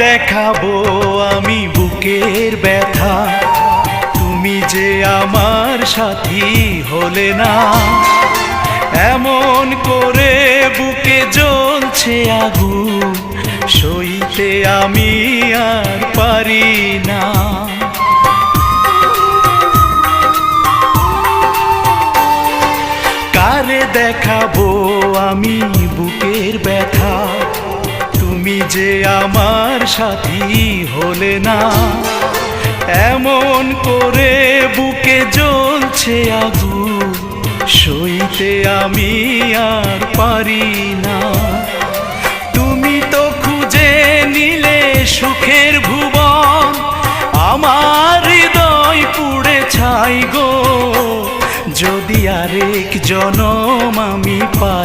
দেখাবো আমি বুকের ব্যথা, তুমি যে আমার সাথী হলে না। এমন করে বুকে জ্বলছে আগুন, সইতে আমি আর পারি না। কারে দেখাবো আমি বুকের ব্যথা, তুমি যে আমার সাথী হলে না। এমন করে বুকে জ্বলছে আগুন, সইতে আমি আর পারি না। তুমি তো খুঁজে নিলে সুখের ভুবন, আমার হৃদয় পুড়ে ছাই গো। যদি আরেক জনম আমি পাই